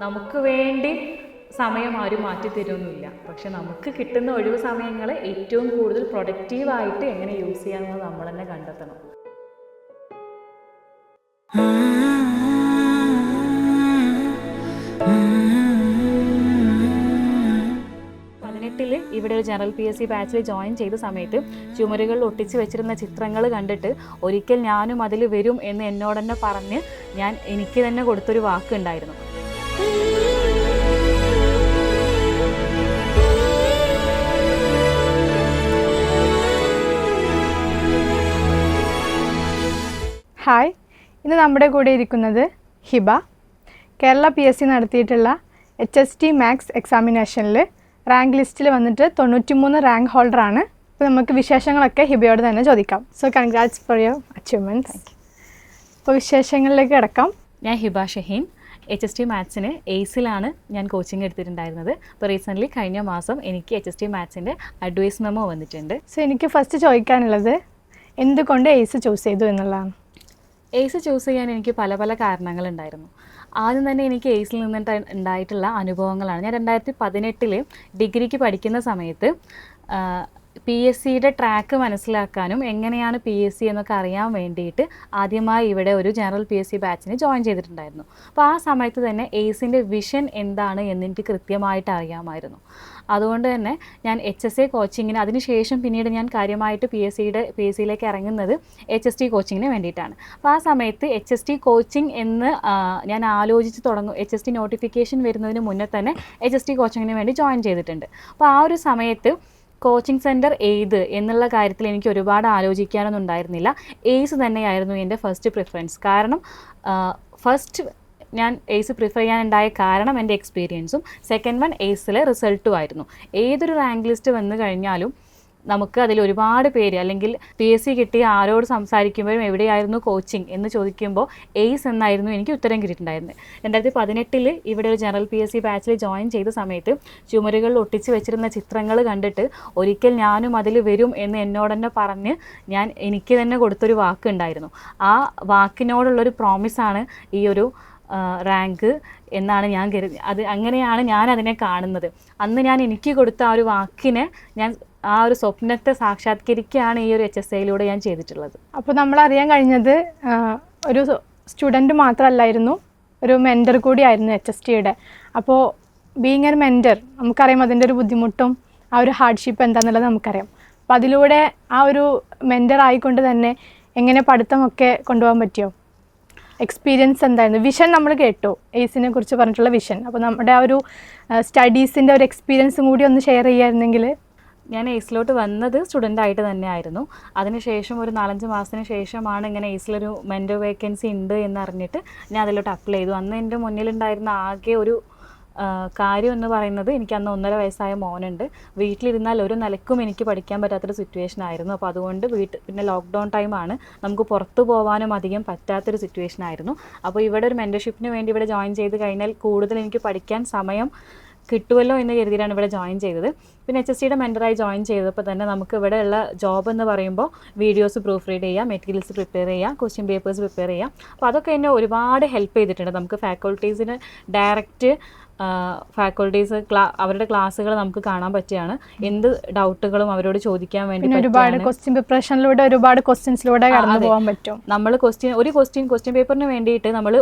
നമുക്ക് വേണ്ടി സമയം ആരും മാറ്റി തരുമൊന്നുമില്ല. പക്ഷെ നമുക്ക് കിട്ടുന്ന ഒഴിവ് സമയങ്ങളെ ഏറ്റവും കൂടുതൽ പ്രൊഡക്റ്റീവായിട്ട് എങ്ങനെ യൂസ് ചെയ്യാമെന്ന് നമ്മൾ തന്നെ കണ്ടെത്തണം. 18 ഇവിടെ ഒരു ജനറൽ PSC ബാച്ചിൽ ജോയിൻ ചെയ്ത സമയത്ത് ചുമരുകളിൽ ഒട്ടിച്ച് വെച്ചിരുന്ന ചിത്രങ്ങൾ കണ്ടിട്ട് ഒരിക്കൽ ഞാനും അതിൽ വരും എന്ന് എന്നോട് തന്നെ പറഞ്ഞ് എനിക്ക് തന്നെ കൊടുത്തൊരു വാക്കുണ്ടായിരുന്നു. ഹായ്, ഇന്ന് നമ്മുടെ കൂടെ ഇരിക്കുന്നത് ഹിബ. കേരള PSC നടത്തിയിട്ടുള്ള HST മാത്സ് എക്സാമിനേഷനിൽ റാങ്ക് ലിസ്റ്റിൽ വന്നിട്ട് 93 റാങ്ക് ഹോൾഡറാണ്. അപ്പോൾ നമുക്ക് വിശേഷങ്ങളൊക്കെ ഹിബയോട് തന്നെ ചോദിക്കാം. So congrats for your achievement. അപ്പോൾ വിശേഷങ്ങളിലേക്ക് കിടക്കാം. ഞാൻ ഹിബ ഷഹീൻ. HST മാത്സിന് എയ്സിലാണ് ഞാൻ കോച്ചിങ് എടുത്തിട്ടുണ്ടായിരുന്നത്. അപ്പോൾ റീസെൻ്റ്ലി കഴിഞ്ഞ മാസം എനിക്ക് HST മാത്സിൻ്റെ അഡ്വൈസ് മെമ്മോ വന്നിട്ടുണ്ട്. സോ എനിക്ക് ഫസ്റ്റ് ചോദിക്കാനുള്ളത് എന്തുകൊണ്ട് എയ്സ് ചൂസ് ചെയ്തു എന്നുള്ളതാണ്. എയ്സ് ചൂസ് ചെയ്യാൻ എനിക്ക് പല പല കാരണങ്ങളുണ്ടായിരുന്നു. ആദ്യം തന്നെ എനിക്ക് എയ്സിൽ നിന്നിട്ട് ഉണ്ടായിട്ടുള്ള അനുഭവങ്ങളാണ്. ഞാൻ 2018 ഡിഗ്രിക്ക് പഠിക്കുന്ന സമയത്ത് PSCയുടെ ട്രാക്ക് മനസ്സിലാക്കാനും എങ്ങനെയാണ് PSC എന്നൊക്കെ അറിയാൻ വേണ്ടിയിട്ട് ആദ്യമായി ഇവിടെ ഒരു ജനറൽ PSC ബാച്ചിന് ജോയിൻ ചെയ്തിട്ടുണ്ടായിരുന്നു. അപ്പോൾ ആ സമയത്ത് തന്നെ എയ്സിൻ്റെ വിഷൻ എന്താണ് എന്നെനിക്ക് കൃത്യമായിട്ട് അറിയാമായിരുന്നു. അതുകൊണ്ട് തന്നെ ഞാൻ HSA കോച്ചിങ്ങിന് അതിനുശേഷം പിന്നീട് ഞാൻ കാര്യമായിട്ട് PSCയിലേക്ക് ഇറങ്ങുന്നത് HST കോച്ചിങ്ങിന് വേണ്ടിയിട്ടാണ്. അപ്പോൾ ആ സമയത്ത് HST കോച്ചിങ് എന്ന് ഞാൻ ആലോചിച്ച് തുടങ്ങും. HST നോട്ടിഫിക്കേഷൻ വരുന്നതിന് മുന്നേ തന്നെ HST കോച്ചിങ്ങിന് വേണ്ടി ജോയിൻ ചെയ്തിട്ടുണ്ട്. അപ്പോൾ ആ ഒരു സമയത്ത് കോച്ചിങ് സെൻറ്റർ ഏത് എന്നുള്ള കാര്യത്തിൽ എനിക്ക് ഒരുപാട് ആലോചിക്കാനൊന്നും ഉണ്ടായിരുന്നില്ല. എയ്സ് തന്നെയായിരുന്നു എൻ്റെ ഫസ്റ്റ് പ്രിഫറൻസ്. കാരണം ഫസ്റ്റ് ഞാൻ എയ്സ് പ്രിഫർ ചെയ്യാനുണ്ടായ കാരണം എൻ്റെ എക്സ്പീരിയൻസും, സെക്കൻഡ് വൺ എയ്സിലെ റിസൾട്ടും ആയിരുന്നു. ഏതൊരു റാങ്ക് ലിസ്റ്റ് വന്നു കഴിഞ്ഞാലും നമുക്ക് അതിൽ ഒരുപാട് പേര് അല്ലെങ്കിൽ PSC കിട്ടിയ ആരോട് സംസാരിക്കുമ്പോഴും എവിടെയായിരുന്നു കോച്ചിങ് എന്ന് ചോദിക്കുമ്പോൾ എയ്സ് എന്നായിരുന്നു എനിക്ക് ഉത്തരം കിട്ടിയിട്ടുണ്ടായിരുന്നത്. 2018 ഇവിടെ ഒരു ജനറൽ PSC ബാച്ചിൽ ജോയിൻ ചെയ്ത സമയത്ത് ചുമരുകളിൽ ഒട്ടിച്ച് വെച്ചിരുന്ന ചിത്രങ്ങൾ കണ്ടിട്ട് ഒരിക്കൽ ഞാനും അതിൽ വരും എന്ന് എന്നോട് തന്നെ പറഞ്ഞ് എനിക്ക് തന്നെ കൊടുത്തൊരു വാക്കുണ്ടായിരുന്നു. ആ വാക്കിനോടുള്ളൊരു പ്രോമിസാണ് ഈ ഒരു റാങ്ക് എന്നാണ് ഞാൻ കരുതി. അങ്ങനെയാണ് ഞാൻ അതിനെ കാണുന്നത്. അന്ന് ഞാൻ എനിക്ക് കൊടുത്ത ആ ഒരു വാക്കിനെ ആ ഒരു സ്വപ്നത്തെ സാക്ഷാത്കരിക്കുകയാണ് ഈ ഒരു HSAയിലൂടെ ഞാൻ ചെയ്തിട്ടുള്ളത്. അപ്പോൾ നമ്മളറിയാൻ കഴിഞ്ഞത് ഒരു സ്റ്റുഡൻറ്റ് മാത്രമല്ലായിരുന്നു, ഒരു മെൻറ്റർ കൂടിയായിരുന്നു HSTയുടെ. അപ്പോൾ ബീങ് എ മെൻറ്റർ നമുക്കറിയാം അതിൻ്റെ ഒരു ബുദ്ധിമുട്ടും ആ ഒരു ഹാർഡ്ഷിപ്പ് എന്താണെന്നുള്ളത് നമുക്കറിയാം. അപ്പോൾ അതിലൂടെ ആ ഒരു മെൻറ്റർ ആയിക്കൊണ്ട് തന്നെ എങ്ങനെ പഠിത്തമൊക്കെ കൊണ്ടുപോകാൻ പറ്റിയോ? എക്സ്പീരിയൻസ് എന്തായിരുന്നു? വിഷൻ നമ്മൾ കേട്ടു, എയ്സിനെ കുറിച്ച് പറഞ്ഞിട്ടുള്ള വിഷൻ. അപ്പോൾ നമ്മുടെ ആ ഒരു സ്റ്റഡീസിൻ്റെ ഒരു എക്സ്പീരിയൻസും കൂടി ഒന്ന് ഷെയർ ചെയ്യായിരുന്നെങ്കിൽ. ഞാൻ എയ്സിലോട്ട് വന്നത് സ്റ്റുഡൻ്റായിട്ട് തന്നെ ആയിരുന്നു. അതിനുശേഷം ഒരു 4-5 മാസത്തിന് ശേഷമാണ് ഇങ്ങനെ എയ്സിലൊരു മെൻറ്റർ വേക്കൻസി ഉണ്ട് എന്നറിഞ്ഞിട്ട് ഞാൻ അതിലോട്ട് അപ്ലൈ ചെയ്തു. അന്ന് എൻ്റെ മുന്നിലുണ്ടായിരുന്ന ആകെ ഒരു കാര്യം എന്ന് പറയുന്നത് എനിക്ക് അന്ന് 1.5 വയസ്സായ മോനുണ്ട്. വീട്ടിലിരുന്നാൽ ഒരു നിലക്കും എനിക്ക് പഠിക്കാൻ പറ്റാത്തൊരു സിറ്റുവേഷൻ ആയിരുന്നു. അപ്പോൾ അതുകൊണ്ട് പിന്നെ ലോക്ക്ഡൗൺ ടൈമാണ്, നമുക്ക് പുറത്തു പോകാനും അധികം പറ്റാത്തൊരു സിറ്റുവേഷൻ ആയിരുന്നു. അപ്പോൾ ഇവിടെ ഒരു മെൻറ്റർഷിപ്പിന് വേണ്ടി ഇവിടെ ജോയിൻ ചെയ്ത് കഴിഞ്ഞാൽ കൂടുതൽ എനിക്ക് പഠിക്കാൻ സമയം കിട്ടുമല്ലോ എന്ന് കരുതിയാണ് ഇവിടെ ജോയിൻ ചെയ്തത്. പിന്നെ HSTയുടെ മെൻറ്ററായി ജോയിൻ ചെയ്തപ്പോൾ തന്നെ നമുക്ക് ഇവിടെയുള്ള ജോബ് എന്ന് പറയുമ്പോൾ വീഡിയോസ് പ്രൂഫ് റീഡ് ചെയ്യുക, മെറ്റീരിയൽസ് പ്രിപ്പയർ ചെയ്യുക, ക്വസ്റ്റ്യൻ പേപ്പേഴ്സ് പ്രിപ്പയർ ചെയ്യുക. അപ്പോൾ അതൊക്കെ എന്നെ ഒരുപാട് ഹെൽപ്പ് ചെയ്തിട്ടുണ്ട്. നമുക്ക് ഫാക്കൾട്ടീസിന് ഡയറക്റ്റ് അവരുടെ ക്ലാസ്സുകൾ നമുക്ക് കാണാൻ പറ്റുകയാണ്. എന്ത് ഡൗട്ടുകളും അവരോട് ചോദിക്കാൻ വേണ്ടി ഒരുപാട് ക്വസ്റ്റ്യൻ പ്രിപ്പറേഷനിലൂടെ ഒരുപാട് ക്വസ്റ്റ്യൻസിലൂടെ കടന്നു പോകാൻ പറ്റും. നമ്മൾ ക്വസ്റ്റ്യൻ പേപ്പറിന് വേണ്ടിയിട്ട് നമ്മൾ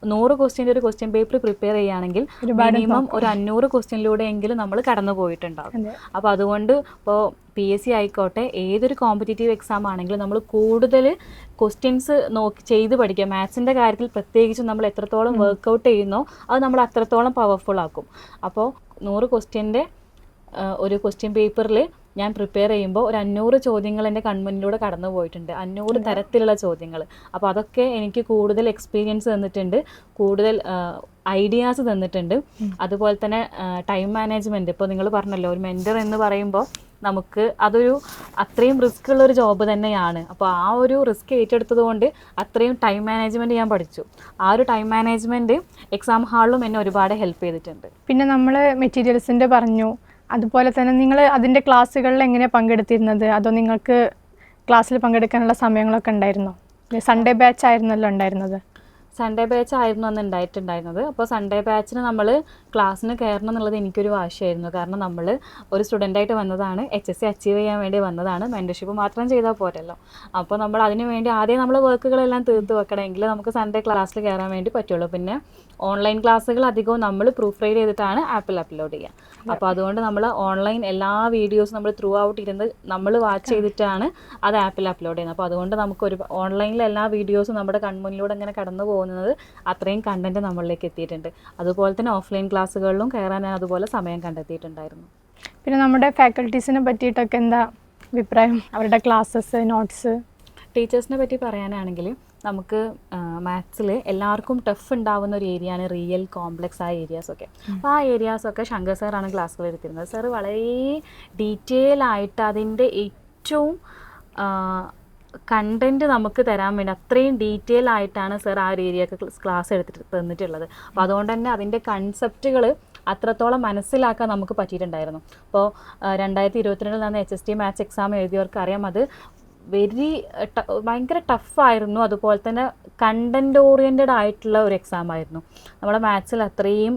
100 ക്വസ്റ്റ്യൻ്റെ ഒരു ക്വസ്റ്റ്യൻ പേപ്പർ പ്രിപ്പയർ ചെയ്യുകയാണെങ്കിൽ മിനിമം ഒരു 500 ക്വസ്റ്റ്യനിലൂടെ എങ്കിലും നമ്മൾ കടന്നു പോയിട്ടുണ്ടാകും. അപ്പോൾ അതുകൊണ്ട് ഇപ്പോൾ PSC ആയിക്കോട്ടെ ഏതൊരു കോമ്പറ്റേറ്റീവ് എക്സാം ആണെങ്കിലും നമ്മൾ കൂടുതൽ ക്വസ്റ്റ്യൻസ് ചെയ്ത് പഠിക്കുക. മാത്സിൻ്റെ കാര്യത്തിൽ പ്രത്യേകിച്ചും നമ്മൾ എത്രത്തോളം വർക്കൗട്ട് ചെയ്യുന്നോ അത് നമ്മൾ അത്രത്തോളം പവർഫുൾ ആക്കും. അപ്പോൾ 100 ക്വസ്റ്റ്യൻ്റെ ഒരു ക്വസ്റ്റ്യൻ പേപ്പറിൽ ഞാൻ പ്രിപ്പയർ ചെയ്യുമ്പോൾ ഒരു 500 ചോദ്യങ്ങൾ എൻ്റെ കൺമുന്നിലൂടെ കടന്നു പോയിട്ടുണ്ട്, 500 തരത്തിലുള്ള ചോദ്യങ്ങൾ. അപ്പോൾ അതൊക്കെ എനിക്ക് കൂടുതൽ എക്സ്പീരിയൻസ് തന്നിട്ടുണ്ട്, കൂടുതൽ ഐഡിയാസ് തന്നിട്ടുണ്ട്. അതുപോലെ തന്നെ ടൈം മാനേജ്മെൻറ്റ്, ഇപ്പോൾ നിങ്ങൾ പറഞ്ഞല്ലോ ഒരു മെൻറ്റർ എന്ന് പറയുമ്പോൾ നമുക്ക് അത്രയും റിസ്ക് ഉള്ളൊരു ജോബ് തന്നെയാണ്. അപ്പോൾ ആ ഒരു റിസ്ക് ഏറ്റെടുത്തത് കൊണ്ട് അത്രയും ടൈം മാനേജ്മെൻറ്റ് ഞാൻ പഠിച്ചു. ആ ഒരു ടൈം മാനേജ്മെൻറ്റ് എക്സാം ഹാളിലും എന്നെ ഒരുപാട് ഹെൽപ്പ് ചെയ്തിട്ടുണ്ട്. പിന്നെ നമ്മൾ മെറ്റീരിയൽസിൻ്റെ പറഞ്ഞു, അതുപോലെ തന്നെ നിങ്ങൾ അതിൻ്റെ ക്ലാസ്സുകളിൽ എങ്ങനെ പങ്കെടുത്തിരുന്നത്? അതോ നിങ്ങൾക്ക് ക്ലാസ്സിൽ പങ്കെടുക്കാനുള്ള സമയങ്ങളൊക്കെ ഉണ്ടായിരുന്നോ? സൺഡേ ബാച്ച് ആയിരുന്നല്ലോ ഉണ്ടായിരുന്നത്. സൺഡേ ബാച്ച് ആയിരുന്നു അന്ന് ഉണ്ടായിട്ടുണ്ടായിരുന്നത്. അപ്പോൾ സൺഡേ ബാച്ചിന് നമ്മൾ ക്ലാസ്സിന് കയറണം എന്നുള്ളത് എനിക്കൊരു വാശിയായിരുന്നു. കാരണം നമ്മൾ ഒരു സ്റ്റുഡൻ്റായിട്ട് വന്നതാണ്, HSC അച്ചീവ് ചെയ്യാൻ വേണ്ടി വന്നതാണ്, മെൻറ്റർഷിപ്പ് മാത്രം ചെയ്താൽ പോരല്ലോ. അപ്പോൾ നമ്മൾ അതിന് വേണ്ടി ആദ്യം നമ്മൾ വർക്കുകളെല്ലാം തീർത്ത് വെക്കണമെങ്കിൽ നമുക്ക് സൺഡേ ക്ലാസ്സിൽ കയറാൻ വേണ്ടി പറ്റുള്ളൂ. പിന്നെ ഓൺലൈൻ ക്ലാസ്സുകൾ അധികവും നമ്മൾ പ്രൂഫ് റീഡ് ചെയ്തിട്ടാണ് ആപ്പിൽ അപ്ലോഡ് ചെയ്യുക. അപ്പോൾ അതുകൊണ്ട് നമ്മൾ ഓൺലൈൻ എല്ലാ വീഡിയോസും നമ്മൾ ത്രൂ ഔട്ട് ഇരുന്ന് നമ്മൾ വാച്ച് ചെയ്തിട്ടാണ് അത് ആപ്പിൽ അപ്ലോഡ് ചെയ്യുന്നത്. അപ്പോൾ അതുകൊണ്ട് നമുക്കൊരു ഓൺലൈനിൽ എല്ലാ വീഡിയോസും നമ്മുടെ കൺമുന്നിലൂടെ ഇങ്ങനെ കടന്നു പോകുന്നത് അത്രയും കണ്ടൻറ്റ് നമ്മളിലേക്ക് എത്തിയിട്ടുണ്ട്. അതുപോലെ തന്നെ ഓഫ്ലൈൻ ക്ലാസ്സുകളിലും കയറാൻ ഞാൻ അതുപോലെ സമയം കണ്ടെത്തിയിട്ടുണ്ടായിരുന്നു. പിന്നെ നമ്മുടെ ഫാക്കൽറ്റീസിനെ പറ്റിയിട്ടൊക്കെ എന്താ അഭിപ്രായം? അവരുടെ ക്ലാസ്സസ്, നോട്ട്സ്? ടീച്ചേഴ്സിനെ പറ്റി പറയാനാണെങ്കിൽ നമുക്ക് മാത്സിൽ എല്ലാവർക്കും ടഫ് ഉണ്ടാവുന്ന ഒരു ഏരിയയാണ് റിയൽ കോംപ്ലക്സ് ആ ഏരിയാസൊക്കെ. അപ്പോൾ ആ ഏരിയാസൊക്കെ ശങ്കർ സാറാണ് ക്ലാസ്സുകൾ എടുത്തിരുന്നത്. സാർ വളരെ ഡീറ്റെയിൽ ആയിട്ട് അതിൻ്റെ ഏറ്റവും കണ്ടൻറ്റ് നമുക്ക് തരാൻ വേണ്ടി അത്രയും ഡീറ്റെയിൽ ആയിട്ടാണ് സാർ ആ ഒരു ഏരിയയൊക്കെ ക്ലാസ് എടുത്തിട്ട് തന്നിട്ടുള്ളത്. അപ്പോൾ അതുകൊണ്ട് തന്നെ അതിൻ്റെ കൺസെപ്റ്റുകൾ അത്രത്തോളം മനസ്സിലാക്കാൻ നമുക്ക് പറ്റിയിട്ടുണ്ടായിരുന്നു. അപ്പോൾ 2022 നടന്ന HST മാത്സ് എക്സാം എഴുതിയവർക്ക് അറിയാം, അത് ഭയങ്കര ടഫായിരുന്നു. അതുപോലെ തന്നെ കണ്ടൻറ് ഓറിയൻറ്റഡ് ആയിട്ടുള്ള ഒരു എക്സാം ആയിരുന്നു. നമ്മുടെ മാത്സിൽ അത്രയും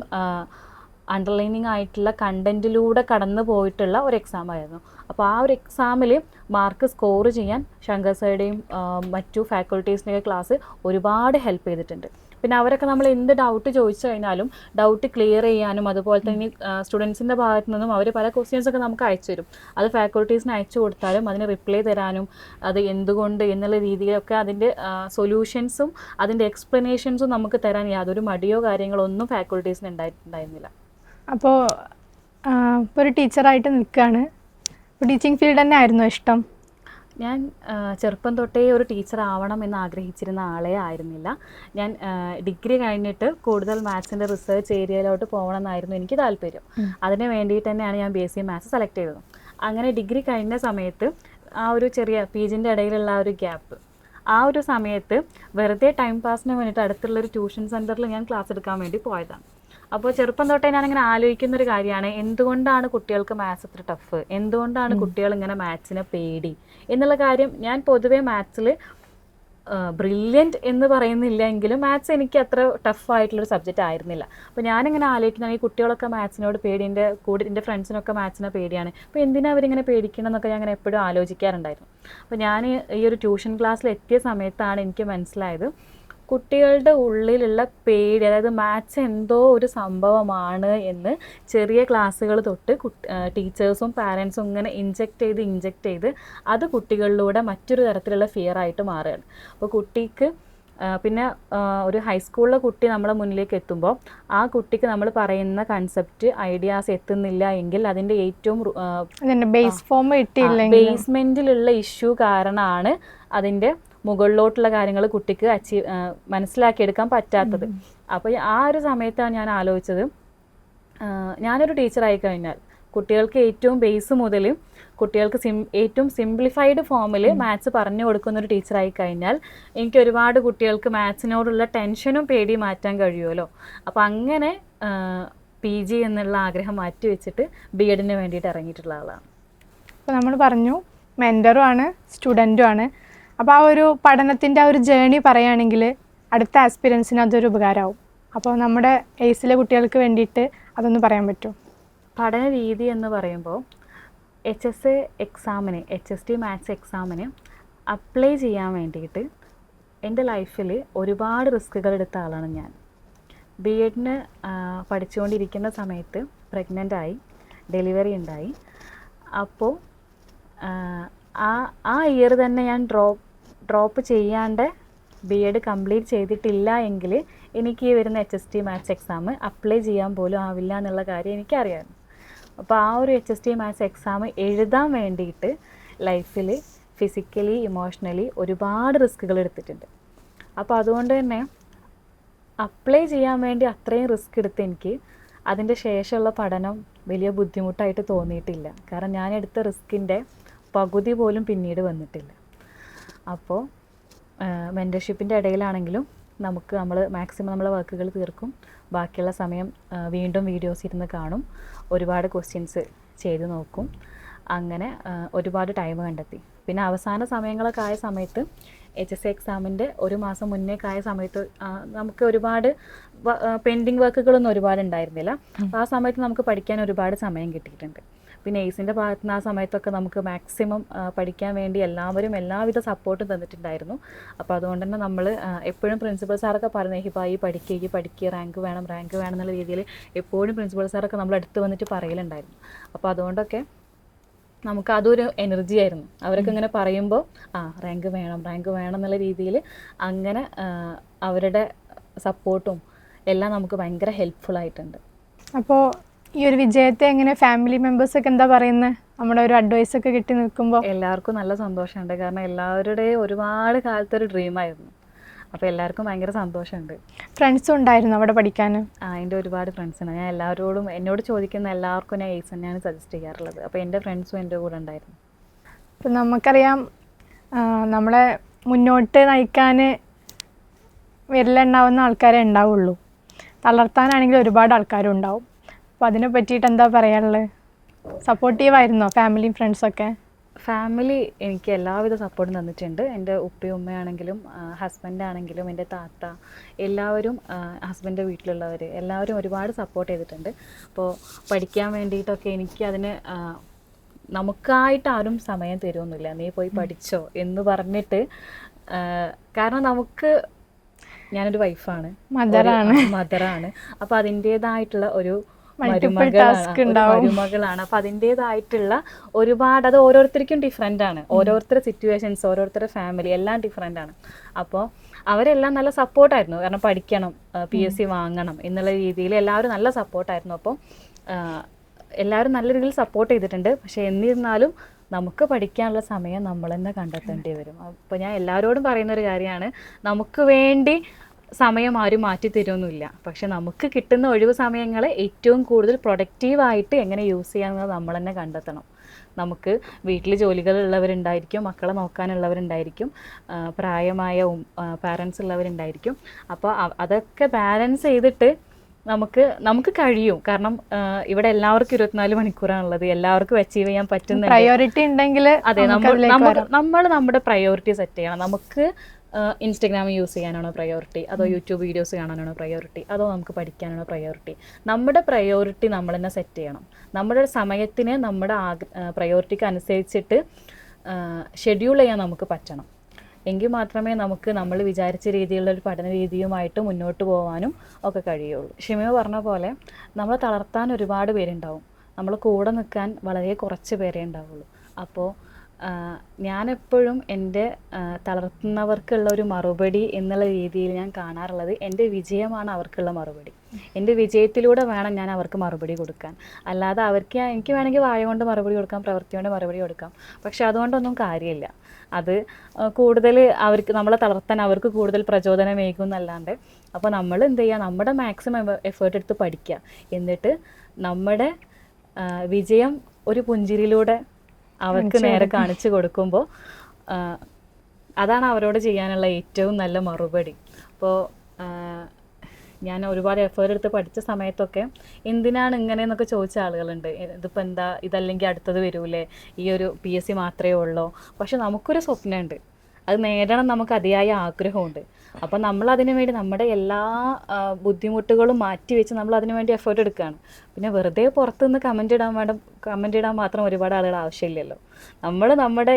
അണ്ടർലൈനിങ് ആയിട്ടുള്ള കണ്ടൻറ്റിലൂടെ കടന്നു പോയിട്ടുള്ള ഒരു എക്സാം ആയിരുന്നു. അപ്പോൾ ആ ഒരു എക്സാമിൽ മാർക്ക് സ്കോർ ചെയ്യാൻ ശങ്കർ സാറുടെയും മറ്റു ഫാക്കൽറ്റീസിൻ്റെയൊക്കെ ക്ലാസ് ഒരുപാട് ഹെൽപ്പ് ചെയ്തിട്ടുണ്ട്. പിന്നെ അവരൊക്കെ നമ്മൾ എന്ത് ഡൗട്ട് ചോദിച്ചു കഴിഞ്ഞാലും ഡൗട്ട് ക്ലിയർ ചെയ്യാനും അതുപോലെ തന്നെ സ്റ്റുഡൻസിൻ്റെ ഭാഗത്തു നിന്നും അവർ പല ക്വസ്റ്റ്യൻസൊക്കെ നമുക്ക് അയച്ചു തരും. അത് ഫാക്കൽറ്റീസിന് അയച്ചു കൊടുത്താലും അതിന് റിപ്ലൈ തരാനും അത് എന്തുകൊണ്ട് എന്നുള്ള രീതിയിലൊക്കെ അതിൻ്റെ സൊല്യൂഷൻസും അതിൻ്റെ എക്സ്പ്ലനേഷൻസും നമുക്ക് തരാൻ യാതൊരു മടിയോ കാര്യങ്ങളോ ഒന്നും ഫാക്കൽറ്റീസിന് ഉണ്ടായിരുന്നില്ല. അപ്പോൾ ഇപ്പോൾ ഒരു ടീച്ചറായിട്ട് നിൽക്കുകയാണ്. ഇപ്പോൾ ടീച്ചിങ് ഫീൽഡ് തന്നെ ആയിരുന്നു ഇഷ്ടം? ഞാൻ ചെറുപ്പം തൊട്ടേ ഒരു ടീച്ചർ ആവണം എന്ന് ആഗ്രഹിച്ചിരുന്ന ആളെ ആയിരുന്നില്ല. ഞാൻ ഡിഗ്രി കഴിഞ്ഞിട്ട് കൂടുതൽ മാത്സിൻ്റെ റിസർച്ച് ഏരിയയിലോട്ട് പോകണമെന്നായിരുന്നു എനിക്ക് താല്പര്യം. അതിന് വേണ്ടിയിട്ട് തന്നെയാണ് ഞാൻ BSc മാത്സ് സെലക്ട് ചെയ്തത്. അങ്ങനെ ഡിഗ്രി കഴിഞ്ഞ സമയത്ത് ആ ഒരു ചെറിയ PGൻ്റെ ഇടയിലുള്ള ആ ഒരു ഗ്യാപ്പ്, ആ ഒരു സമയത്ത് വെറുതെ ടൈം പാസിന് വേണ്ടിയിട്ട് അടുത്തുള്ളൊരു ട്യൂഷൻ സെൻറ്ററിൽ ഞാൻ ക്ലാസ് എടുക്കാൻ വേണ്ടി പോയതാണ്. അപ്പോൾ ചെറുപ്പം തൊട്ടേ ഞാനിങ്ങനെ ആലോചിക്കുന്നൊരു കാര്യമാണ്, എന്തുകൊണ്ടാണ് കുട്ടികൾക്ക് മാത്സ് അത്ര ടഫ്, എന്തുകൊണ്ടാണ് കുട്ടികൾ ഇങ്ങനെ മാത്സിനെ പേടി എന്നുള്ള കാര്യം. ഞാൻ പൊതുവേ മാത്സിൽ ബ്രില്യൻറ്റ് എന്ന് പറയുന്നില്ല എങ്കിലും മാത്സ് എനിക്ക് അത്ര ടഫായിട്ടുള്ളൊരു സബ്ജക്റ്റ് ആയിരുന്നില്ല. അപ്പോൾ ഞാനിങ്ങനെ ആലോചിക്കുന്നത് ഈ കുട്ടികളൊക്കെ മാത്സിനോട് പേടി, എൻ്റെ ഫ്രണ്ട്സിനൊക്കെ മാത്സിനെ പേടിയാണ്, അപ്പോൾ എന്തിനാണ് അവരിങ്ങനെ പേടിക്കണം എന്നൊക്കെ ഞാൻ അങ്ങനെ എപ്പോഴും ആലോചിക്കാറുണ്ടായിരുന്നു. അപ്പോൾ ഞാൻ ഈ ഒരു ട്യൂഷൻ ക്ലാസ്സിൽ എത്തിയ സമയത്താണ് എനിക്ക് മനസ്സിലായത് കുട്ടികളുടെ ഉള്ളിലുള്ള പേടി, അതായത് മാത്സ് എന്തോ ഒരു സംഭവമാണ് എന്ന് ചെറിയ ക്ലാസ്സുകൾ തൊട്ട് ടീച്ചേഴ്സും പാരൻസും ഇങ്ങനെ ഇഞ്ചെക്റ്റ് ചെയ്ത് അത് കുട്ടികളിലൂടെ മറ്റൊരു തരത്തിലുള്ള ഫിയർ ആയിട്ട് മാറുകയാണ്. അപ്പോൾ കുട്ടിക്ക് പിന്നെ ഒരു ഹൈസ്കൂളിലെ കുട്ടി നമ്മളെ മുന്നിലേക്ക് എത്തുമ്പോൾ ആ കുട്ടിക്ക് നമ്മൾ പറയുന്ന കൺസെപ്റ്റ് ഐഡിയാസ് എത്തുന്നില്ല എങ്കിൽ അതിൻ്റെ ഏറ്റവും ബേസ്മെൻറ്റിലുള്ള ഇഷ്യൂ കാരണമാണ് അതിൻ്റെ മുകളിലോട്ടുള്ള കാര്യങ്ങൾ കുട്ടിക്ക് മനസ്സിലാക്കിയെടുക്കാൻ പറ്റാത്തത്. അപ്പോൾ ആ ഒരു സമയത്താണ് ഞാൻ ആലോചിച്ചത്, ഞാനൊരു ടീച്ചറായി കഴിഞ്ഞാൽ കുട്ടികൾക്ക് ഏറ്റവും ബേസ് മുതൽ കുട്ടികൾക്ക് ഏറ്റവും സിംപ്ലിഫൈഡ് ഫോമിൽ മാത്സ് പറഞ്ഞു കൊടുക്കുന്ന ഒരു ടീച്ചറായി കഴിഞ്ഞാൽ എനിക്ക് ഒരുപാട് കുട്ടികൾക്ക് മാത്സിനോടുള്ള ടെൻഷനും പേടിയും മാറ്റാൻ കഴിയുമല്ലോ. അപ്പോൾ അങ്ങനെ PG എന്നുള്ള ആഗ്രഹം മാറ്റി വെച്ചിട്ട് B.Edന് വേണ്ടിയിട്ട് ഇറങ്ങിയിട്ടുള്ള ആളാണ്. അപ്പോൾ നമ്മൾ പറഞ്ഞു മെൻറ്ററും ആണ് സ്റ്റുഡൻറ്റും ആണ്. അപ്പോൾ ആ ഒരു പഠനത്തിൻ്റെ ആ ഒരു ജേണി പറയുകയാണെങ്കിൽ അടുത്ത ആസ്പിരൻസിന് അതൊരു ഉപകാരമാവും. അപ്പോൾ നമ്മുടെ ഏസിലെ കുട്ടികൾക്ക് വേണ്ടിയിട്ട് അതൊന്ന് പറയാൻ പറ്റുമോ? പഠന രീതി എന്ന് പറയുമ്പോൾ HSA എക്സാമിന്, HST മാത്സ് എക്സാമിന് അപ്ലൈ ചെയ്യാൻ വേണ്ടിയിട്ട് എൻ്റെ ലൈഫിൽ ഒരുപാട് റിസ്കുകൾ എടുത്ത ആളാണ് ഞാൻ. B.Edന് പഠിച്ചുകൊണ്ടിരിക്കുന്ന സമയത്ത് പ്രഗ്നൻ്റായി, ഡെലിവറി ഉണ്ടായി. അപ്പോൾ ആ ഇയർ തന്നെ ഞാൻ ഡ്രോപ്പ് ചെയ്യാണ്ട് B.Ed കംപ്ലീറ്റ് ചെയ്തിട്ടില്ല എങ്കിൽ എനിക്ക് ഈ വരുന്ന HST മാത്സ് എക്സാം അപ്ലൈ ചെയ്യാൻ പോലും ആവില്ല എന്നുള്ള കാര്യം എനിക്കറിയാമായിരുന്നു. അപ്പോൾ ആ ഒരു HST മാത്സ് എക്സാം എഴുതാൻ വേണ്ടിയിട്ട് ലൈഫിൽ ഫിസിക്കലി ഇമോഷണലി ഒരുപാട് റിസ്കുകൾ എടുത്തിട്ടുണ്ട്. അപ്പോൾ അതുകൊണ്ട് തന്നെ അപ്ലൈ ചെയ്യാൻ വേണ്ടി അത്രയും റിസ്ക് എടുത്ത് എനിക്ക് അതിൻ്റെ ശേഷമുള്ള പഠനം വലിയ ബുദ്ധിമുട്ടായിട്ട് തോന്നിയിട്ടില്ല. കാരണം ഞാൻ എടുത്ത റിസ്കിൻ്റെ പകുതി പോലും പിന്നീട് വന്നിട്ടില്ല. അപ്പോൾ മെൻറ്റർഷിപ്പിൻ്റെ ഇടയിലാണെങ്കിലും നമ്മൾ മാക്സിമം നമ്മളെ വർക്കുകൾ തീർക്കും, ബാക്കിയുള്ള സമയം വീണ്ടും വീഡിയോസ് ഇരുന്ന് കാണും, ഒരുപാട് ക്വസ്റ്റ്യൻസ് ചെയ്ത് നോക്കും. അങ്ങനെ ഒരുപാട് ടൈം കണ്ടെത്തി. പിന്നെ അവസാന സമയങ്ങളൊക്കെ ആയ സമയത്ത് HSC എക്സാമിൻ്റെ ഒരു മാസം മുന്നേക്കായ സമയത്ത് നമുക്ക് ഒരുപാട് പെൻഡിങ് വർക്കുകളൊന്നും ഒരുപാട് ഉണ്ടായിരുന്നില്ല. അപ്പോൾ ആ സമയത്ത് നമുക്ക് പഠിക്കാൻ ഒരുപാട് സമയം കിട്ടിയിട്ടുണ്ട്. പിന്നെ എയ്സിൻ്റെ ഭാഗത്ത് നിന്ന് ആ സമയത്തൊക്കെ നമുക്ക് മാക്സിമം പഠിക്കാൻ വേണ്ടി എല്ലാവരും എല്ലാവിധ സപ്പോർട്ടും തന്നിട്ടുണ്ടായിരുന്നു. അപ്പോൾ അതുകൊണ്ട് തന്നെ നമ്മൾ എപ്പോഴും പ്രിൻസിപ്പൽ സാറൊക്കെ പറയുന്നത് ഹിബായി പഠിക്കുക റാങ്ക് വേണം എന്നുള്ള രീതിയിൽ എപ്പോഴും പ്രിൻസിപ്പൽ സാറൊക്കെ നമ്മൾ അടുത്ത് വന്നിട്ട് പറയലുണ്ടായിരുന്നു. അപ്പോൾ അതുകൊണ്ടൊക്കെ നമുക്ക് അതൊരു എനർജി ആയിരുന്നു. അവരൊക്കെ ഇങ്ങനെ പറയുമ്പോൾ റാങ്ക് വേണം എന്നുള്ള രീതിയിൽ അങ്ങനെ അവരുടെ സപ്പോർട്ടും എല്ലാം നമുക്ക് ഭയങ്കര ഹെൽപ്ഫുൾ ആയിട്ടുണ്ട്. അപ്പോൾ ഈ ഒരു വിജയത്തെ എങ്ങനെ ഫാമിലി മെമ്പേഴ്സൊക്കെ എന്താ പറയുന്നത്? നമ്മുടെ ഒരു അഡ്വൈസൊക്കെ കിട്ടി നിൽക്കുമ്പോൾ എല്ലാവർക്കും നല്ല സന്തോഷമുണ്ട്. കാരണം എല്ലാവരുടെയും ഒരുപാട് കാലത്തൊരു ഡ്രീമായിരുന്നു. അപ്പോൾ എല്ലാവർക്കും ഭയങ്കര സന്തോഷമുണ്ട്. ഫ്രണ്ട്സും ഉണ്ടായിരുന്നു അവിടെ പഠിക്കാൻ? എൻ്റെ ഒരുപാട് ഫ്രണ്ട്സുണ്ട്. ഞാൻ എല്ലാവരോടും എന്നോട് ചോദിക്കുന്ന എല്ലാവർക്കും ഞാൻ എയ്സ് തന്നെയാണ് സജസ്റ്റ് ചെയ്യാറുള്ളത്. അപ്പോൾ എൻ്റെ ഫ്രണ്ട്സും എൻ്റെ കൂടെ ഉണ്ടായിരുന്നു. ഇപ്പം നമുക്കറിയാം നമ്മളെ മുന്നോട്ട് നയിക്കാൻ വിരലുണ്ടാവുന്ന ആൾക്കാരെ ഉണ്ടാവുള്ളൂ. തളർത്താനാണെങ്കിൽ ഒരുപാട് ആൾക്കാരും ഉണ്ടാവും. അപ്പോൾ അതിനെ പറ്റിയിട്ട് എന്താ പറയാനുള്ളത്? സപ്പോർട്ടീവായിരുന്നോ ഫാമിലിയും ഫ്രണ്ട്സൊക്കെ? ഫാമിലി എനിക്ക് എല്ലാവിധ സപ്പോർട്ടും തന്നിട്ടുണ്ട്. എൻ്റെ ഉപ്പയും ഉമ്മയാണെങ്കിലും ഹസ്ബൻഡാണെങ്കിലും എൻ്റെ താത്ത എല്ലാവരും ഹസ്ബൻഡിൻ്റെ വീട്ടിലുള്ളവർ എല്ലാവരും ഒരുപാട് സപ്പോർട്ട് ചെയ്തിട്ടുണ്ട്. അപ്പോൾ പഠിക്കാൻ വേണ്ടിയിട്ടൊക്കെ എനിക്ക് അതിന് നമുക്കായിട്ട് ആരും സമയം തരുമൊന്നുമില്ല. നീ പോയി പഠിച്ചോ എന്ന് പറഞ്ഞിട്ട്. കാരണം നമുക്ക് ഞാനൊരു വൈഫാണ്, മദറാണ്. അപ്പോൾ അതിൻ്റേതായിട്ടുള്ള ഒരു മരുമകളാണ്. അപ്പം അതിൻ്റേതായിട്ടുള്ള ഒരുപാട് അത് ഓരോരുത്തർക്കും ഡിഫറെൻ്റ് ആണ്. ഓരോരുത്തരുടെ സിറ്റുവേഷൻസ് ഓരോരുത്തരുടെ ഫാമിലി എല്ലാം ഡിഫറെൻ്റ് ആണ്. അപ്പോൾ അവരെല്ലാം നല്ല സപ്പോർട്ടായിരുന്നു. കാരണം പഠിക്കണം, PSC വാങ്ങണം എന്നുള്ള രീതിയിൽ എല്ലാവരും നല്ല സപ്പോർട്ടായിരുന്നു. അപ്പോൾ എല്ലാവരും നല്ല രീതിയിൽ സപ്പോർട്ട് ചെയ്തിട്ടുണ്ട്. പക്ഷേ എന്നിരുന്നാലും നമുക്ക് പഠിക്കാനുള്ള സമയം നമ്മൾ തന്നെ കണ്ടെത്തേണ്ടി വരും. അപ്പോൾ ഞാൻ എല്ലാവരോടും പറയുന്നൊരു കാര്യമാണ്, നമുക്ക് വേണ്ടി സമയം ആരും മാറ്റി തരുമൊന്നുമില്ല. പക്ഷെ നമുക്ക് കിട്ടുന്ന ഒഴിവ് സമയങ്ങളെ ഏറ്റവും കൂടുതൽ പ്രൊഡക്റ്റീവായിട്ട് എങ്ങനെ യൂസ് ചെയ്യാമെന്നത് നമ്മൾ തന്നെ കണ്ടെത്തണം. നമുക്ക് വീട്ടിൽ ജോലികളുള്ളവരുണ്ടായിരിക്കും, മക്കളെ നോക്കാനുള്ളവരുണ്ടായിരിക്കും, പ്രായമായ പാരൻസ് ഉള്ളവരുണ്ടായിരിക്കും. അപ്പോൾ അതൊക്കെ ബാലൻസ് ചെയ്തിട്ട് നമുക്ക് കഴിയും. കാരണം ഇവിടെ എല്ലാവർക്കും 24 മണിക്കൂറാണുള്ളത്. എല്ലാവർക്കും അച്ചീവ് ചെയ്യാൻ പറ്റുന്ന പ്രയോറിറ്റി ഉണ്ടെങ്കിൽ അതെ നമ്മൾ നമ്മുടെ പ്രയോറിറ്റി സെറ്റ് ചെയ്യണം. നമുക്ക് ഇൻസ്റ്റഗ്രാം യൂസ് ചെയ്യാനാണോ പ്രയോറിറ്റി, അതോ യൂട്യൂബ് വീഡിയോസ് കാണാനാണോ പ്രയോറിറ്റി, അതോ നമുക്ക് പഠിക്കാനാണോ പ്രയോറിറ്റി? നമ്മുടെ പ്രയോറിറ്റി നമ്മൾ തന്നെ സെറ്റ് ചെയ്യണം. നമ്മുടെ സമയത്തിനെ നമ്മുടെ പ്രയോറിറ്റിക്ക് അനുസരിച്ചിട്ട് ഷെഡ്യൂൾ ചെയ്യാൻ നമുക്ക് പറ്റണം. എങ്കിൽ മാത്രമേ നമുക്ക് നമ്മൾ വിചാരിച്ച രീതിയിലുള്ള ഒരു പഠന രീതിയുമായിട്ട് മുന്നോട്ട് പോകാനും ഒക്കെ കഴിയുള്ളൂ. ഷിമിയ പറഞ്ഞ പോലെ നമ്മളെ തളർത്താൻ ഒരുപാട് പേരുണ്ടാവും, നമ്മൾ കൂടെ നിൽക്കാൻ വളരെ കുറച്ച് പേരേ ഉണ്ടാവുള്ളൂ. അപ്പോൾ ഞാനെപ്പോഴും എൻ്റെ തളർത്തുന്നവർക്കുള്ള ഒരു മറുപടി എന്നുള്ള രീതിയിൽ ഞാൻ കാണാറുള്ളത് എൻ്റെ വിജയമാണ് അവർക്കുള്ള മറുപടി. എൻ്റെ വിജയത്തിലൂടെ വേണം ഞാൻ അവർക്ക് മറുപടി കൊടുക്കാൻ. അല്ലാതെ എനിക്ക് വേണമെങ്കിൽ വായ കൊണ്ട് മറുപടി കൊടുക്കാം, പ്രവൃത്തി കൊണ്ട് മറുപടി കൊടുക്കാം. പക്ഷെ അതുകൊണ്ടൊന്നും കാര്യമില്ല. അത് കൂടുതൽ നമ്മളെ തളർത്താൻ അവർക്ക് കൂടുതൽ പ്രചോദനമേകും എന്നല്ലാണ്ട്. അപ്പോൾ നമ്മൾ എന്ത് ചെയ്യുക, നമ്മുടെ മാക്സിമം എഫേർട്ട് എടുത്ത് പഠിക്കുക. എന്നിട്ട് നമ്മുടെ വിജയം ഒരു പുഞ്ചിരിയിലൂടെ അവർക്ക് നേരെ കാണിച്ചു കൊടുക്കുമ്പോൾ അതാണ് അവരോട് ചെയ്യാനുള്ള ഏറ്റവും നല്ല മറുപടി. അപ്പോൾ ഞാൻ ഒരുപാട് എഫേർട്ട് എടുത്ത് പഠിച്ച സമയത്തൊക്കെ എന്തിനാണ് ഇങ്ങനെയെന്നൊക്കെ ചോദിച്ച ആളുകളുണ്ട്. ഇതിപ്പോൾ എന്താ, ഇതല്ലെങ്കിൽ അടുത്തത് വരൂലേ, ഈ ഒരു PSC മാത്രമേ ഉള്ളൂ. പക്ഷെ നമുക്കൊരു സ്വപ്നമുണ്ട്, അത് നേടണം, നമുക്ക് അതിയായ ആഗ്രഹമുണ്ട്. അപ്പം നമ്മളതിനു വേണ്ടി നമ്മുടെ എല്ലാ ബുദ്ധിമുട്ടുകളും മാറ്റി വെച്ച് നമ്മൾ അതിനു വേണ്ടി എഫേർട്ട് എടുക്കുകയാണ്. പിന്നെ വെറുതെ പുറത്തുനിന്ന് കമൻറ്റ് ഇടാൻ മാത്രം ഒരുപാട് ആളുകൾ ആവശ്യമില്ലല്ലോ. നമ്മൾ നമ്മുടെ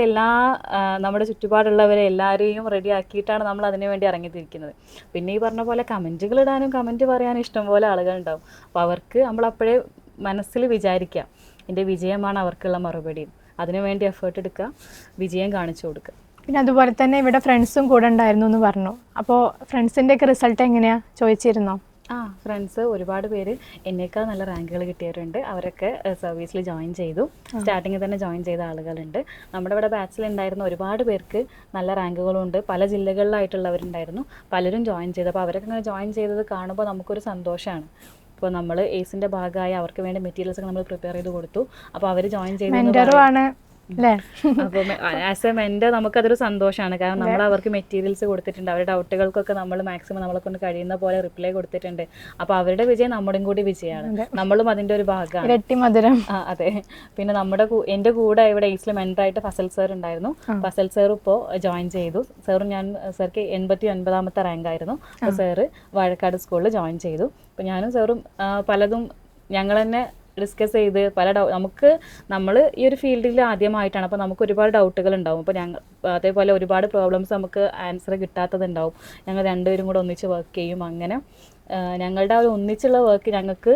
ചുറ്റുപാടുള്ളവരെ എല്ലാവരെയും റെഡി ആക്കിയിട്ടാണ് നമ്മൾ അതിനു വേണ്ടി ഇറങ്ങിത്തിരിക്കുന്നത്. പിന്നെ ഈ പറഞ്ഞ പോലെ കമൻറ്റുകൾ ഇടാനും കമൻറ്റ് പറയാനും ഇഷ്ടംപോലെ ആളുകളുണ്ടാവും. അപ്പോൾ അവർക്ക് നമ്മളപ്പോഴേ മനസ്സിൽ വിചാരിക്കുക, എൻ്റെ വിജയമാണ് അവർക്കുള്ള മറുപടി. അതിനു വേണ്ടി എഫേർട്ട് എടുക്കുക, വിജയം കാണിച്ചു കൊടുക്കുക. പിന്നെ അതുപോലെ തന്നെ ഇവിടെ ഫ്രണ്ട്സും കൂടെ ഉണ്ടായിരുന്നു എന്ന് പറഞ്ഞു. അപ്പോൾ ഫ്രണ്ട്സിൻ്റെയൊക്കെ റിസൾട്ട് എങ്ങനെയാണ് ചോദിച്ചിരുന്നോ? ഫ്രണ്ട്സ് ഒരുപാട് പേര് എന്നേക്കാൾ നല്ല റാങ്കുകൾ കിട്ടിയവരുണ്ട്. അവരൊക്കെ സർവീസിൽ ജോയിൻ ചെയ്തു. സ്റ്റാർട്ടിങ്ങിൽ തന്നെ ജോയിൻ ചെയ്ത ആളുകളുണ്ട്. നമ്മുടെ ഇവിടെ ബാച്ചിലുണ്ടായിരുന്ന ഒരുപാട് പേർക്ക് നല്ല റാങ്കുകളുണ്ട്. പല ജില്ലകളിലായിട്ടുള്ളവരുണ്ടായിരുന്നു. പലരും ജോയിൻ ചെയ്തു. അപ്പോൾ അവരൊക്കെ ഇങ്ങനെ ജോയിൻ ചെയ്തത് കാണുമ്പോൾ നമുക്കൊരു സന്തോഷമാണ്. ഇപ്പോൾ നമ്മൾ എയ്സിൻ്റെ ഭാഗമായി അവർക്ക് വേണ്ടി മെറ്റീരിയൽസ് ഒക്കെ നമ്മൾ പ്രിപ്പയർ ചെയ്ത് കൊടുത്തു. അപ്പോൾ അവർ ജോയിൻ ചെയ്തു. അല്ലേ? അപ്പോൾ ആസ് എ മെൻറ്റർ നമുക്കതൊരു സന്തോഷമാണ്. കാരണം നമ്മൾ അവർക്ക് മെറ്റീരിയൽസ് കൊടുത്തിട്ടുണ്ട്, അവരുടെ ഡൗട്ടുകൾക്കൊക്കെ നമ്മൾ മാക്സിമം നമ്മളെ കൊണ്ട് കഴിയുന്ന പോലെ റിപ്ലൈ കൊടുത്തിട്ടുണ്ട്. അപ്പോൾ അവരുടെ വിജയം നമ്മുടെയും കൂടി വിജയമാണ്, നമ്മളും അതിൻ്റെ ഒരു ഭാഗമാണ്. ഇരട്ടി മധുരം. അതെ. പിന്നെ എൻ്റെ കൂടെ ഇവിടെ എയ്സിൽ മെൻറ്ററായിട്ട് ഫസൽ സാർ ഉണ്ടായിരുന്നു. ഫസൽ സാർ ഇപ്പോൾ ജോയിൻ ചെയ്തു. സാർക്ക് 89ാമത്തെ റാങ്ക് ആയിരുന്നു. അപ്പോൾ സാറ് വാഴക്കാട് സ്കൂളിൽ ജോയിൻ ചെയ്തു. അപ്പോൾ ഞാനും സാറും പലതും ഞങ്ങൾ തന്നെ ഡിസ്കസ് ചെയ്ത് നമ്മൾ ഈ ഒരു ഫീൽഡിൽ ആദ്യമായിട്ടാണ്. അപ്പോൾ നമുക്ക് ഒരുപാട് ഡൗട്ടുകൾ ഉണ്ടാവും. അപ്പോൾ അതേപോലെ ഒരുപാട് പ്രോബ്ലംസ് നമുക്ക് ആൻസർ കിട്ടാത്തതുണ്ടാവും. ഞങ്ങൾ രണ്ടുപേരും കൂടെ ഒന്നിച്ച് വർക്ക് ചെയ്യും. അങ്ങനെ ഞങ്ങളുടെ ആ ഒരു ഒന്നിച്ചുള്ള വർക്ക് ഞങ്ങൾക്ക്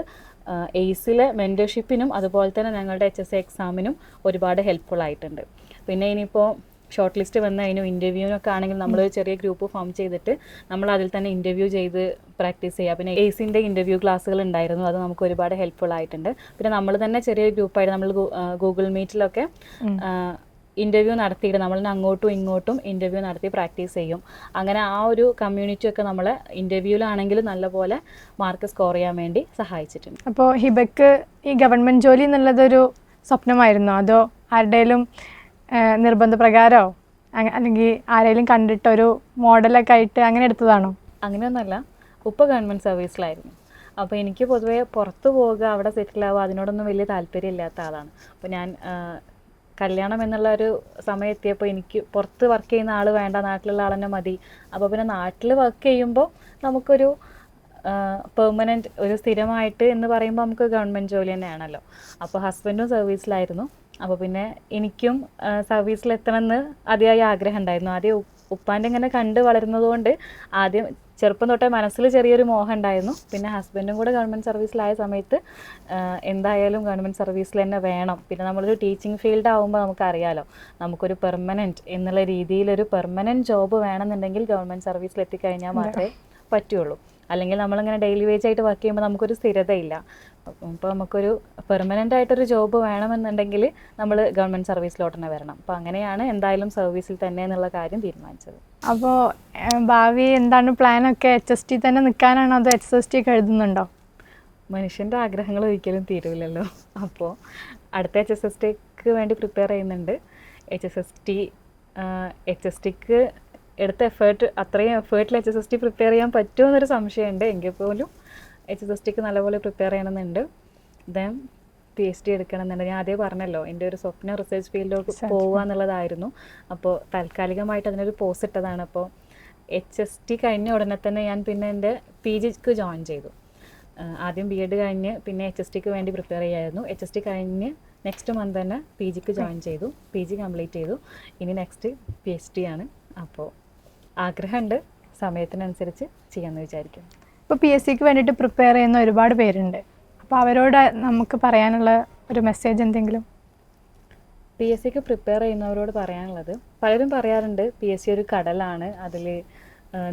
എയ്സിലെ മെൻറ്റർഷിപ്പിനും അതുപോലെ തന്നെ ഞങ്ങളുടെ HSC എക്സാമിനും ഒരുപാട് ഹെൽപ്ഫുൾ ആയിട്ടുണ്ട്. പിന്നെ ഇനിയിപ്പോൾ ഷോർട്ട് ലിസ്റ്റ് വന്ന് അതിനും ഇൻ്റർവ്യൂവിനൊക്കെ ആണെങ്കിൽ നമ്മൾ ചെറിയ ഗ്രൂപ്പ് ഫോം ചെയ്തിട്ട് നമ്മൾ അതിൽ തന്നെ ഇൻ്റർവ്യൂ ചെയ്ത് പ്രാക്ടീസ് ചെയ്യുക. പിന്നെ എയ്സിൻ്റെ ഇൻ്റർവ്യൂ ക്ലാസ്സുകൾ ഉണ്ടായിരുന്നു, അത് നമുക്ക് ഒരുപാട് ഹെൽപ്ഫുൾ ആയിട്ടുണ്ട്. പിന്നെ നമ്മൾ തന്നെ ചെറിയ ഗ്രൂപ്പായിട്ട് നമ്മൾ ഗൂഗിൾ മീറ്റിലൊക്കെ ഇൻ്റർവ്യൂ നടത്തിയിട്ട് നമ്മൾ അങ്ങോട്ടും ഇങ്ങോട്ടും ഇൻ്റർവ്യൂ നടത്തി പ്രാക്ടീസ് ചെയ്യും. അങ്ങനെ ആ ഒരു കമ്മ്യൂണിറ്റിയൊക്കെ നമ്മളെ ഇൻ്റർവ്യൂവിലാണെങ്കിൽ നല്ലപോലെ മാർക്ക് സ്കോർ ചെയ്യാൻ വേണ്ടി സഹായിച്ചിട്ടുണ്ട്. അപ്പോൾ ഹിബയ്ക്ക് ഈ ഗവൺമെൻറ് ജോലി എന്നുള്ളതൊരു സ്വപ്നമായിരുന്നോ, അതോ ആരുടെയും നിർബന്ധപ്രകാരമോ അല്ലെങ്കിൽ ആരെങ്കിലും കണ്ടിട്ടൊരു മോഡലൊക്കെ ആയിട്ട് അങ്ങനെ എടുത്തതാണോ? അങ്ങനെയൊന്നുമല്ല. ഉപ്പ ഗവൺമെൻറ് സർവീസിലായിരുന്നു. അപ്പോൾ എനിക്ക് പൊതുവേ പുറത്ത് പോവുക, അവിടെ സെറ്റിലാവുക അതിനോടൊന്നും വലിയ താല്പര്യമില്ലാത്ത ആളാണ്. അപ്പോൾ ഞാൻ കല്യാണം എന്നുള്ള ഒരു സമയം എത്തിയപ്പോൾ എനിക്ക് പുറത്ത് വർക്ക് ചെയ്യുന്ന ആൾ വേണ്ട, നാട്ടിലുള്ള ആൾ തന്നെ മതി. അപ്പോൾ പിന്നെ നാട്ടിൽ വർക്ക് ചെയ്യുമ്പോൾ നമുക്കൊരു പെർമനൻറ്റ് ഒരു സ്ഥിരമായിട്ട് എന്ന് പറയുമ്പോൾ നമുക്ക് ഗവൺമെൻറ് ജോലി തന്നെയാണല്ലോ. അപ്പോൾ ഹസ്ബൻഡും സർവീസിലായിരുന്നു. അപ്പോൾ പിന്നെ എനിക്കും സർവീസിലെത്തണമെന്ന് അതിയായ ആഗ്രഹം ഉണ്ടായിരുന്നു. ആദ്യം ഉപ്പാൻ്റെ ഇങ്ങനെ കണ്ട് വളരുന്നതുകൊണ്ട് ആദ്യം ചെറുപ്പം തൊട്ടേ മനസ്സിൽ ചെറിയൊരു മോഹം ഉണ്ടായിരുന്നു. പിന്നെ ഹസ്ബൻഡും കൂടെ ഗവൺമെൻറ് സർവീസിലായ സമയത്ത് എന്തായാലും ഗവൺമെൻറ് സർവീസിൽ തന്നെ വേണം. പിന്നെ നമ്മളൊരു ടീച്ചിങ് ഫീൽഡ് ആകുമ്പോൾ നമുക്കറിയാലോ, നമുക്കൊരു പെർമനൻറ്റ് എന്നുള്ള രീതിയിലൊരു പെർമനൻറ്റ് ജോബ് വേണമെന്നുണ്ടെങ്കിൽ ഗവൺമെൻറ് സർവീസിൽ എത്തിക്കഴിഞ്ഞാൽ മാത്രമേ പറ്റുള്ളൂ. അല്ലെങ്കിൽ നമ്മളിങ്ങനെ ഡെയിലി വേജ് ആയിട്ട് വർക്ക് ചെയ്യുമ്പോൾ നമുക്കൊരു സ്ഥിരതയില്ല. അപ്പോൾ നമുക്കൊരു പെർമനൻ്റ് ആയിട്ടൊരു ജോബ് വേണമെന്നുണ്ടെങ്കിൽ നമ്മൾ ഗവൺമെൻറ് സർവീസിലോട്ട് തന്നെ വരണം. അപ്പോൾ അങ്ങനെയാണ് എന്തായാലും സർവീസിൽ തന്നെ എന്നുള്ള കാര്യം തീരുമാനിച്ചത്. അപ്പോൾ ഭാവി എന്താണ് പ്ലാനൊക്കെ? HST തന്നെ നിൽക്കാനാണോ അതോ HST ഒക്കെ എഴുതുന്നുണ്ടോ? മനുഷ്യൻ്റെ ആഗ്രഹങ്ങൾ ഒരിക്കലും തീരുവില്ലല്ലോ. അപ്പോൾ അടുത്ത HSSTക്ക് വേണ്ടി പ്രിപ്പയർ ചെയ്യുന്നുണ്ട്. HSTക്ക് എടുത്ത അത്രയും എഫേർട്ടിൽ HSST പ്രിപ്പയർ ചെയ്യാൻ പറ്റുമോ എന്നൊരു സംശയമുണ്ട്. എങ്കിൽ പോലും HSSTക്ക് നല്ലപോലെ പ്രിപ്പയർ ചെയ്യണമെന്നുണ്ട്. Then PhD എടുക്കണമെന്നുണ്ട്. ഞാൻ ആദ്യം പറഞ്ഞല്ലോ, എൻ്റെ ഒരു സ്വപ്നം റിസർച്ച് ഫീൽഡിലോട്ട് പോവുക എന്നുള്ളതായിരുന്നു. അപ്പോൾ താൽക്കാലികമായിട്ട് അതിനൊരു പോസ് ഇട്ടതാണ്. അപ്പോൾ HST കഴിഞ്ഞ ഉടനെ തന്നെ ഞാൻ പിന്നെ എൻ്റെ PGക്ക് ജോയിൻ ചെയ്തു. ആദ്യം B.Ed കഴിഞ്ഞ് പിന്നെ HSTക്ക് വേണ്ടി പ്രിപ്പയർ ചെയ്യായിരുന്നു. HST കഴിഞ്ഞ് നെക്സ്റ്റ് മന്ത് തന്നെ PGക്ക് ജോയിൻ ചെയ്തു. PG കംപ്ലീറ്റ് ചെയ്തു. ഇനി നെക്സ്റ്റ് PhD ആണ്. അപ്പോൾ ആഗ്രഹമുണ്ട്, സമയത്തിനനുസരിച്ച് ചെയ്യാമെന്ന് വിചാരിക്കും. ഇപ്പോൾ PSCക്ക് വേണ്ടിയിട്ട് പ്രിപ്പയർ ചെയ്യുന്ന ഒരുപാട് പേരുണ്ട്. അപ്പോൾ അവരോട് നമുക്ക് പറയാനുള്ള ഒരു മെസ്സേജ് എന്തെങ്കിലും? PSCക്ക് പ്രിപ്പയർ ചെയ്യുന്നവരോട് പറയാനുള്ളത്, പലരും പറയാറുണ്ട് PSC ഒരു കടലാണ്, അതിൽ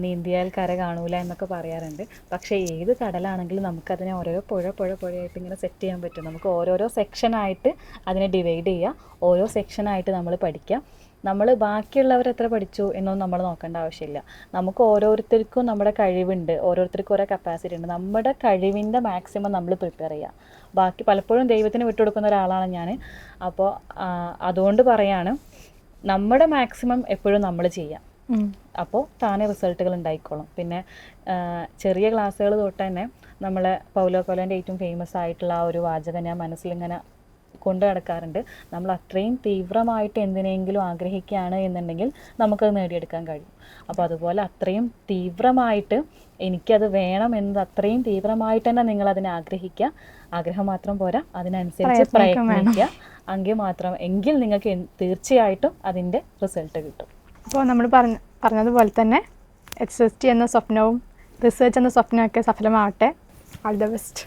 നീന്തിയാൽ കര കാണൂല എന്നൊക്കെ പറയാറുണ്ട്. പക്ഷേ ഏത് കടലാണെങ്കിലും നമുക്കതിനെ ഓരോ പുഴയായിട്ട് ഇങ്ങനെ സെറ്റ് ചെയ്യാൻ പറ്റും. നമുക്ക് ഓരോരോ സെക്ഷനായിട്ട് അതിനെ ഡിവൈഡ് ചെയ്യുക, ഓരോ സെക്ഷനായിട്ട് നമ്മൾ പഠിക്കുക. നമ്മൾ ബാക്കിയുള്ളവർ എത്ര പഠിച്ചു എന്നൊന്നും നമ്മൾ നോക്കേണ്ട ആവശ്യമില്ല. നമുക്ക് ഓരോരുത്തർക്കും നമ്മുടെ കഴിവുണ്ട്, ഓരോരുത്തർക്കും ഓരോ കപ്പാസിറ്റി ഉണ്ട്. നമ്മുടെ കഴിവിൻ്റെ മാക്സിമം നമ്മൾ പ്രിപ്പയർ ചെയ്യുക. ബാക്കി പലപ്പോഴും ദൈവത്തിന് വിട്ടുകൊടുക്കുന്ന ഒരാളാണ് ഞാൻ. അപ്പോൾ അതുകൊണ്ട് പറയാണ്, നമ്മുടെ മാക്സിമം എപ്പോഴും നമ്മൾ ചെയ്യാം. അപ്പോൾ താനെ റിസൾട്ടുകൾ ഉണ്ടായിക്കോളും. പിന്നെ ചെറിയ ക്ലാസ്സുകൾ തൊട്ട് തന്നെ നമ്മളെ പൗലോ കൊയ്ലോൻ്റെ ഏറ്റവും ഫേമസ് ആയിട്ടുള്ള ആ ഒരു വാചകം ഞാൻ മനസ്സിലിങ്ങനെ കൊണ്ട് നടക്കാറുണ്ട്. നമ്മൾ അത്രയും തീവ്രമായിട്ട് എന്തിനെങ്കിലും ആഗ്രഹിക്കുകയാണ് എന്നുണ്ടെങ്കിൽ നമുക്കത് നേടിയെടുക്കാൻ കഴിയും. അപ്പോൾ അതുപോലെ അത്രയും തീവ്രമായിട്ട് എനിക്കത് വേണം എന്നത് അത്രയും തീവ്രമായിട്ട് തന്നെ നിങ്ങളതിനെ ആഗ്രഹിക്കുക. ആഗ്രഹം മാത്രം പോരാ, അതിനനുസരിച്ച് പ്രയത്നിക്കുക. എങ്കിൽ നിങ്ങൾക്ക് തീർച്ചയായിട്ടും അതിൻ്റെ റിസൾട്ട് കിട്ടും. അപ്പോൾ നമ്മൾ പറഞ്ഞതുപോലെ തന്നെ HST എന്ന സ്വപ്നവും റിസർച്ച് എന്ന സ്വപ്നമൊക്കെ സഫലമാവട്ടെ. All the best.